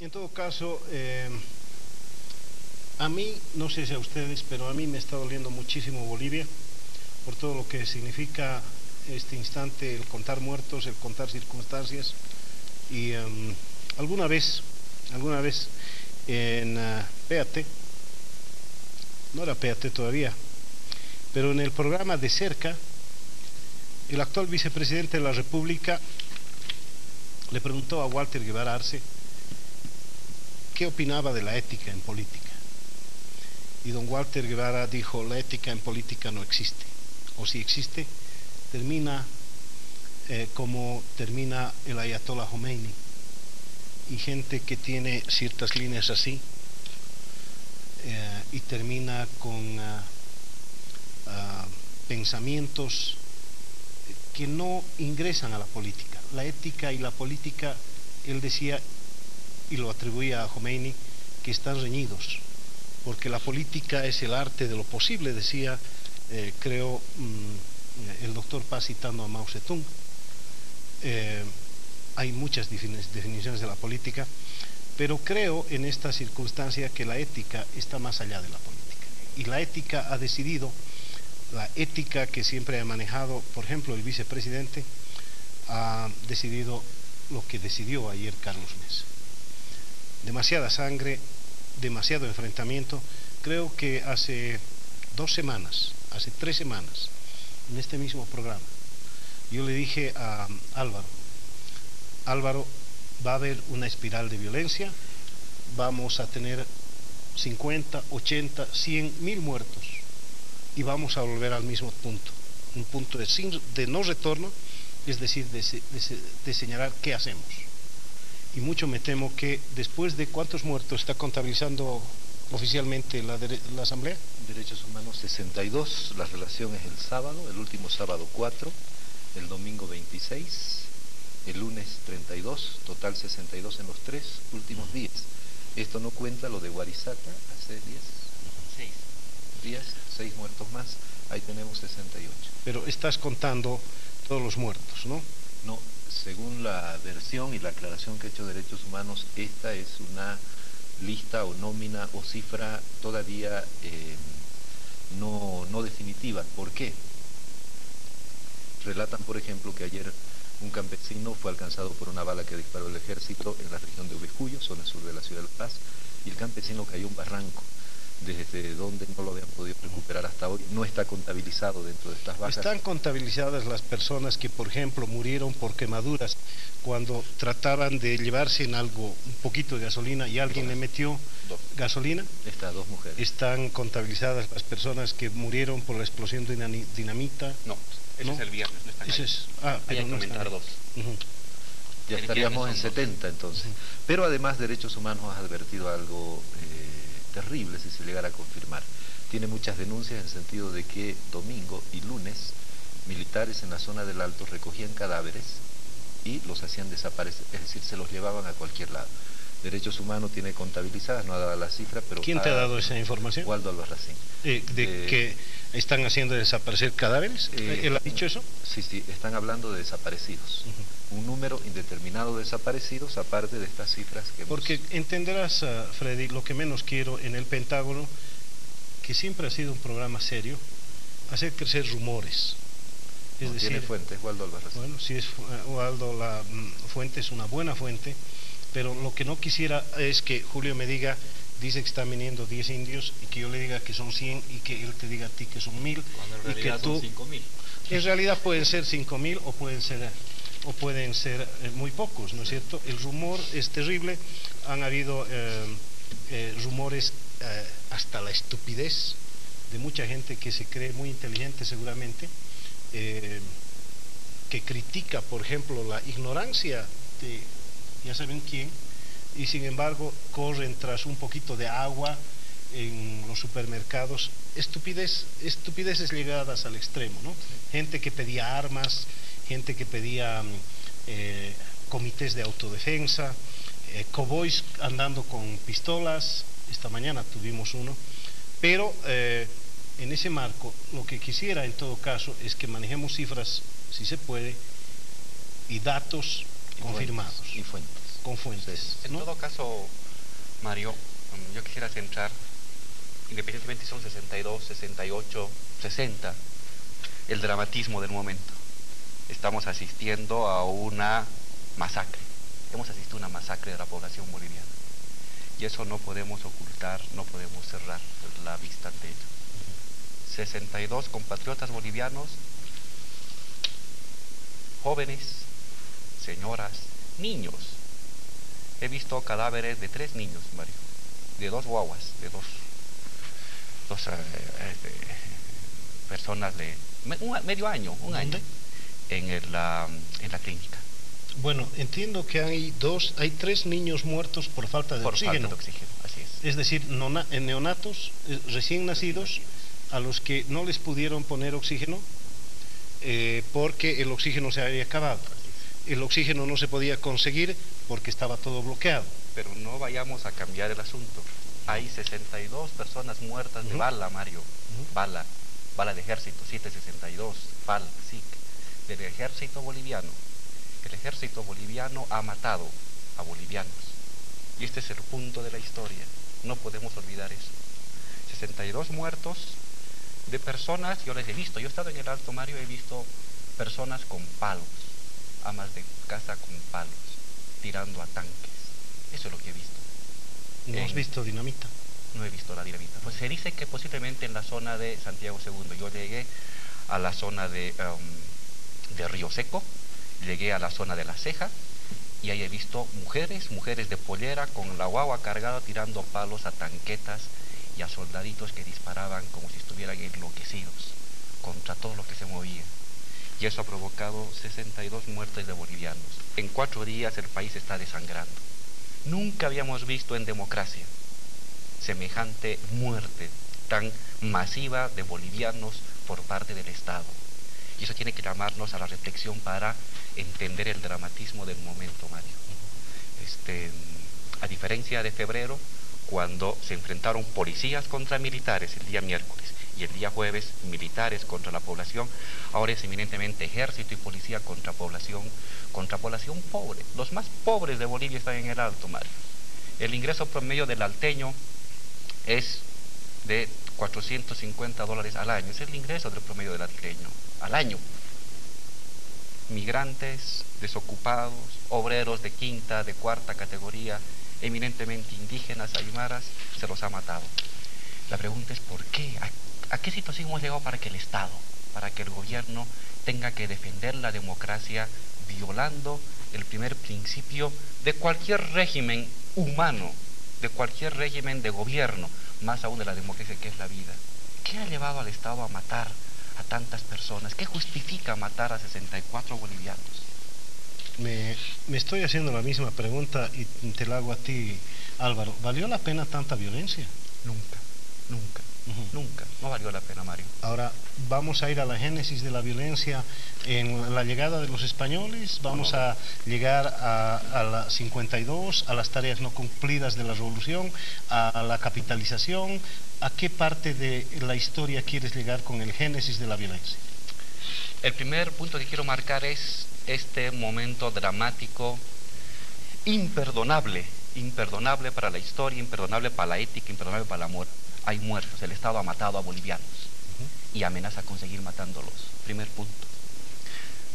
En todo caso, a mí, no sé si a ustedes, pero a mí me está doliendo muchísimo Bolivia por todo lo que significa este instante, el contar muertos, el contar circunstancias. Y alguna vez en PAT, no era PAT todavía, pero en el programa De Cerca, el actual vicepresidente de la República le preguntó a Walter Guevara Arce qué opinaba de la ética en política. Y don Walter Guevara dijo: la ética en política no existe, o si existe, termina como termina el Ayatollah Khomeini, y gente que tiene ciertas líneas así, y termina con pensamientos que no ingresan a la política. La ética y la política, él decía, y lo atribuía a Khomeini, que están reñidos, porque la política es el arte de lo posible, decía, creo, el doctor Paz citando a Mao Zedong. Hay muchas definiciones de la política, pero creo en esta circunstancia que la ética está más allá de la política, y la ética ha decidido, la ética que siempre ha manejado, por ejemplo, el vicepresidente, ha decidido lo que decidió ayer Carlos Mesa. Demasiada sangre, demasiado enfrentamiento. Creo que hace 2 semanas, hace 3 semanas, en este mismo programa, yo le dije a Álvaro, va a haber una espiral de violencia, vamos a tener 50, 80, 100, 1000 muertos, y vamos a volver al mismo punto, un punto de no retorno, es decir, de señalar qué hacemos. Y mucho me temo que después de cuántos muertos está contabilizando oficialmente la Asamblea. Derechos Humanos 62, la relación es el sábado, el último sábado 4, el domingo 26, el lunes 32, total 62 en los 3 últimos días. Esto no cuenta lo de Guarizata, hace 6 muertos más, ahí tenemos 68. Pero estás contando todos los muertos, ¿no? No, según la versión y la aclaración que ha hecho Derechos Humanos, esta es una lista o nómina o cifra todavía no definitiva. ¿Por qué? Relatan, por ejemplo, que ayer un campesino fue alcanzado por una bala que disparó el ejército en la región de Ubejuyo, zona sur de la ciudad de La Paz, y el campesino cayó en un barranco, desde donde no lo habían podido recuperar hasta hoy. No está contabilizado dentro de estas bajas. Están contabilizadas las personas que, por ejemplo, murieron por quemaduras cuando trataban de llevarse en algo un poquito de gasolina y alguien le metió gasolina. Estas 2 mujeres. Están contabilizadas las personas que murieron por la explosión de dinamita. No, ese es el viernes, no están ahí. Pero hay que aumentar 2. Ya estaríamos en 70 entonces. Pero además Derechos Humanos ha advertido algo terrible si se llegara a confirmar. Tiene muchas denuncias en el sentido de que domingo y lunes militares en la zona del Alto recogían cadáveres y los hacían desaparecer, es decir, se los llevaban a cualquier lado. Derechos Humanos tiene contabilizadas, no ha dado la cifra, pero... ¿Quién te ha dado esa información? Waldo Albarracín. ¿Que están haciendo desaparecer cadáveres? ¿Él ha dicho eso? Sí, están hablando de desaparecidos. Un número indeterminado de desaparecidos, aparte de estas cifras que Porque entenderás, Freddy, lo que menos quiero en el Pentágono, que siempre ha sido un programa serio, hacer crecer rumores. Es decir, tiene fuentes, Waldo Albarracín. Bueno, si es Waldo, la fuente es una buena fuente, pero lo que no quisiera es que Julio me diga, dice que están viniendo 10 indios, y que yo le diga que son 100 y que él te diga a ti que son 1000. Cuando en realidad son 5000. En realidad pueden ser 5000 o pueden ser muy pocos, ¿no es cierto? El rumor es terrible. Han habido rumores hasta la estupidez de mucha gente que se cree muy inteligente seguramente, que critica, por ejemplo, la ignorancia de ya saben quién, y sin embargo corren tras un poquito de agua en los supermercados. Estupideces llegadas al extremo, ¿no? Gente que pedía armas, gente que pedía comités de autodefensa, cowboys andando con pistolas. Esta mañana tuvimos uno, pero en ese marco lo que quisiera en todo caso es que manejemos cifras, si se puede, y datos confirmados. Y fuentes. con fuentes. En todo caso, Mario, yo quisiera centrar, independientemente si son 62, 68, 60, el dramatismo del momento. Estamos asistiendo a una masacre. Hemos asistido a una masacre de la población boliviana. Y eso no podemos ocultar, no podemos cerrar la vista ante ello. 62 compatriotas bolivianos, jóvenes, señoras, niños. He visto cadáveres de 3 niños, Mario, de 2 guaguas, de dos personas de medio año, un año, en la clínica. Bueno, entiendo que hay 3 niños muertos por falta de oxígeno. Falta de oxígeno, así es. Es decir, neonatos recién nacidos a los que no les pudieron poner oxígeno porque el oxígeno se había acabado. El oxígeno no se podía conseguir porque estaba todo bloqueado. Pero no vayamos a cambiar el asunto. Hay 62 personas muertas de bala, Mario. Bala de ejército, 762, bala, SIC, del ejército boliviano. El ejército boliviano ha matado a bolivianos. Y este es el punto de la historia. No podemos olvidar eso. 62 muertos de personas, yo les he visto, yo he estado en el Alto, Mario, he visto personas con palos, amas de casa con palos, tirando a tanques. Eso es lo que he visto. ¿No has visto dinamita? No he visto la dinamita. Pues se dice que posiblemente en la zona de Santiago II. Yo llegué a la zona de Río Seco, llegué a la zona de La Ceja, y ahí he visto mujeres de pollera con la guagua cargada tirando palos a tanquetas y a soldaditos que disparaban como si estuvieran enloquecidos contra todo lo que se movía. Y eso ha provocado 62 muertes de bolivianos. En 4 días el país está desangrando. Nunca habíamos visto en democracia semejante muerte tan masiva de bolivianos por parte del Estado. Y eso tiene que llamarnos a la reflexión para entender el dramatismo del momento, Mario. A diferencia de febrero, cuando se enfrentaron policías contra militares el día miércoles y el día jueves militares contra la población, ahora es eminentemente ejército y policía contra población pobre. Los más pobres de Bolivia están en el Alto, Mario. El ingreso promedio del alteño es de $450 al año. Es el ingreso del promedio del alteño al año. Migrantes, desocupados, obreros de quinta, de cuarta categoría, eminentemente indígenas, aymaras, se los ha matado. La pregunta es ¿por qué? ¿A qué situación hemos llegado para que el Estado, para que el gobierno tenga que defender la democracia violando el primer principio de cualquier régimen humano, de cualquier régimen de gobierno, más aún de la democracia, que es la vida? ¿Qué ha llevado al Estado a matar a tantas personas? ¿Qué justifica matar a 64 bolivianos? Me estoy haciendo la misma pregunta y te la hago a ti, Álvaro. ¿Valió la pena tanta violencia? Nunca, no valió la pena, Mario. Ahora, vamos a ir a la génesis de la violencia en la llegada de los españoles, vamos a llegar a la 52, a las tareas no cumplidas de la revolución, a la capitalización. ¿A qué parte de la historia quieres llegar con el génesis de la violencia? El primer punto que quiero marcar es este momento dramático, imperdonable para la historia, imperdonable para la ética, imperdonable para el amor. Hay muertos, el Estado ha matado a bolivianos y amenaza con seguir matándolos. Primer punto.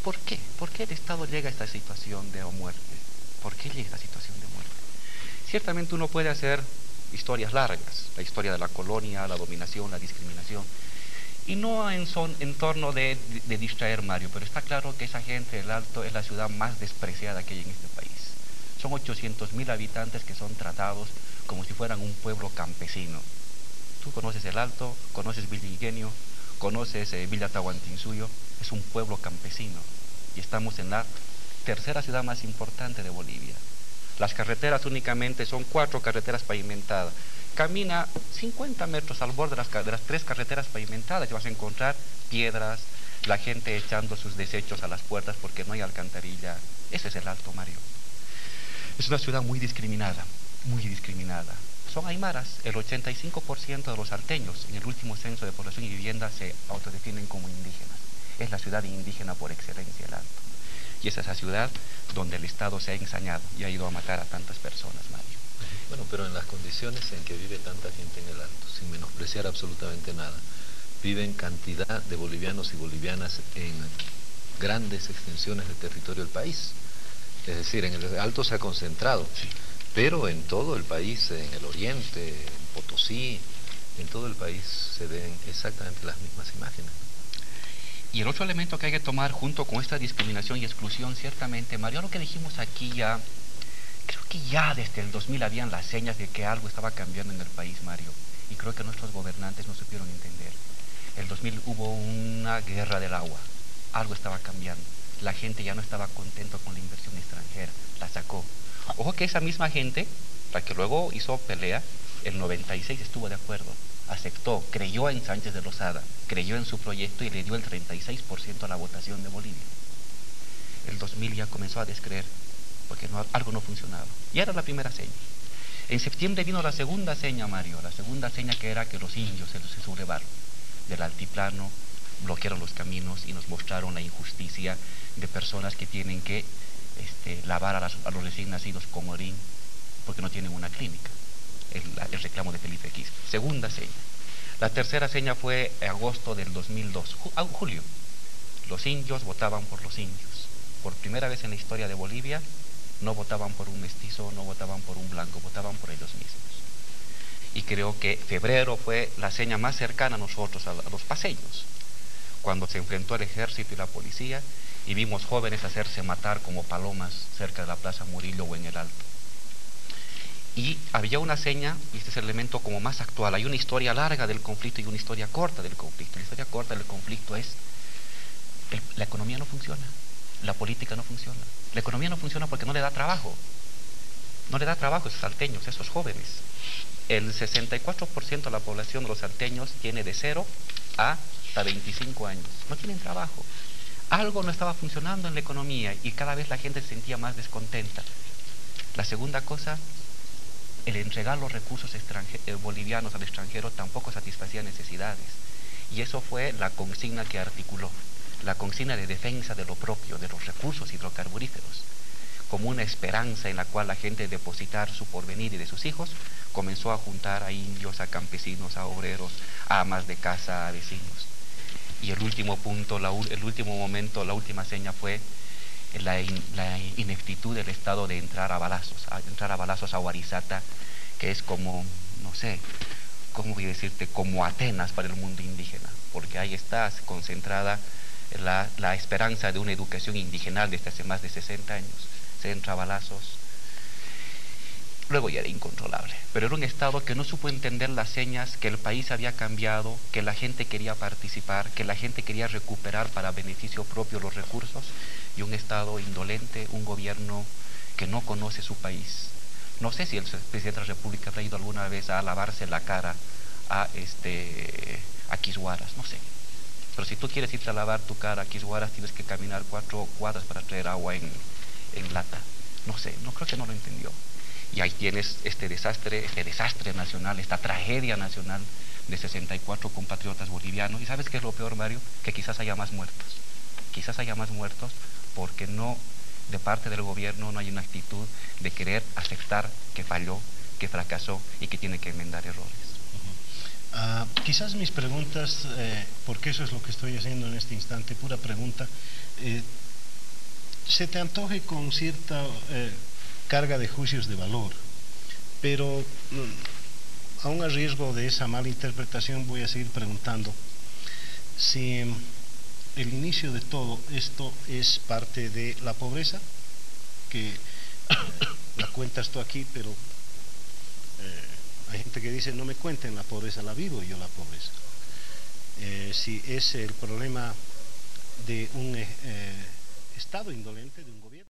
¿Por qué? ¿Por qué el Estado llega a esta situación de muerte? ¿Por qué llega a esta situación de muerte? Ciertamente uno puede hacer historias largas, la historia de la colonia, la dominación, la discriminación, y no en torno de distraer, Mario, pero está claro que esa gente del Alto es la ciudad más despreciada que hay en este país. Son 800.000 habitantes que son tratados como si fueran un pueblo campesino. Tú conoces el Alto, conoces Villa Ingenio, conoces Villa Tahuantinsuyo, es un pueblo campesino y estamos en la tercera ciudad más importante de Bolivia. Las carreteras únicamente son 4 carreteras pavimentadas. Camina 50 metros al borde de las 3 carreteras pavimentadas y vas a encontrar piedras, la gente echando sus desechos a las puertas porque no hay alcantarilla. Ese es el Alto, Mario. Es una ciudad muy discriminada, muy discriminada. Son aymaras. El 85% de los alteños en el último censo de población y vivienda se autodefinen como indígenas. Es la ciudad indígena por excelencia, el Alto. Y es esa ciudad donde el Estado se ha ensañado y ha ido a matar a tantas personas, Mario. Bueno, pero en las condiciones en que vive tanta gente en el Alto, sin menospreciar absolutamente nada, viven cantidad de bolivianos y bolivianas en grandes extensiones de territorio del país. Es decir, en el Alto se ha concentrado, Sí. pero en todo el país, en el oriente, en Potosí, en todo el país se ven exactamente las mismas imágenes. Y el otro elemento que hay que tomar junto con esta discriminación y exclusión, ciertamente, Mario, lo que dijimos aquí ya, creo que ya desde el 2000 habían las señas de que algo estaba cambiando en el país, Mario, y creo que nuestros gobernantes no supieron entender. El 2000 hubo una guerra del agua, algo estaba cambiando, la gente ya no estaba contenta con la inversión extranjera, la sacó. Ojo que esa misma gente, la que luego hizo pelea, el 96 estuvo de acuerdo, aceptó, creyó en Sánchez de Lozada, creyó en su proyecto y le dio el 36% a la votación de Bolivia. El 2000 ya comenzó a descreer, porque algo no funcionaba. Y era la primera seña. En septiembre vino la segunda seña, Mario, la segunda seña, que era que los indios se sublevaron del altiplano, bloquearon los caminos y nos mostraron la injusticia de personas que tienen que lavar a los recién nacidos con orín porque no tienen una clínica. El reclamo de Felipe X. Segunda seña. La tercera seña fue en agosto del 2002, julio. Los indios votaban por los indios. Por primera vez en la historia de Bolivia, no votaban por un mestizo, no votaban por un blanco, votaban por ellos mismos. Y creo que febrero fue la seña más cercana a nosotros, a los paseños, cuando se enfrentó el ejército y la policía y vimos jóvenes hacerse matar como palomas cerca de la Plaza Murillo o en el Alto. Y había una seña, y este es el elemento como más actual, hay una historia larga del conflicto y una historia corta del conflicto. La historia corta del conflicto es, la economía no funciona, la política no funciona. La economía no funciona porque no le da trabajo. No le da trabajo a esos salteños, a esos jóvenes. El 64% de la población de los salteños tiene de 0 hasta 25 años. No tienen trabajo. Algo no estaba funcionando en la economía y cada vez la gente se sentía más descontenta. La segunda cosa, el entregar los recursos bolivianos al extranjero tampoco satisfacía necesidades. Y eso fue la consigna que articuló, la consigna de defensa de lo propio, de los recursos hidrocarburíferos, como una esperanza en la cual la gente, de depositar su porvenir y de sus hijos, comenzó a juntar a indios, a campesinos, a obreros, a amas de casa, a vecinos. Y el último punto, el último momento, la última seña fue la ineptitud del Estado de entrar a balazos a Huarizata, que es como, no sé, ¿cómo voy a decirte? Como Atenas para el mundo indígena, porque ahí está concentrada la esperanza de una educación indigenal desde hace más de 60 años. Se entra a balazos, luego ya era incontrolable, pero era un Estado que no supo entender las señas, que el país había cambiado, que la gente quería participar, que la gente quería recuperar para beneficio propio los recursos, y un Estado indolente, un gobierno que no conoce su país. No sé si el presidente de la República ha ido alguna vez a lavarse la cara a Quisguaras, no sé. Pero si tú quieres irte a lavar tu cara a Quisguaras, tienes que caminar 4 cuadras para traer agua en lata. No sé, no creo que no lo entendió. Y ahí tienes este desastre nacional, esta tragedia nacional de 64 compatriotas bolivianos. ¿Y sabes qué es lo peor, Mario? Que quizás haya más muertos. Quizás haya más muertos porque no, de parte del gobierno, no hay una actitud de querer aceptar que falló, que fracasó y que tiene que enmendar errores. Quizás mis preguntas, porque eso es lo que estoy haciendo en este instante, pura pregunta, se te antoje con cierta carga de juicios de valor, pero aún a riesgo de esa mala interpretación voy a seguir preguntando si el inicio de todo esto es parte de la pobreza, que la cuentas tú aquí, pero hay gente que dice no me cuenten la pobreza, la vivo yo la pobreza. Si es el problema de un Estado indolente, de un gobierno.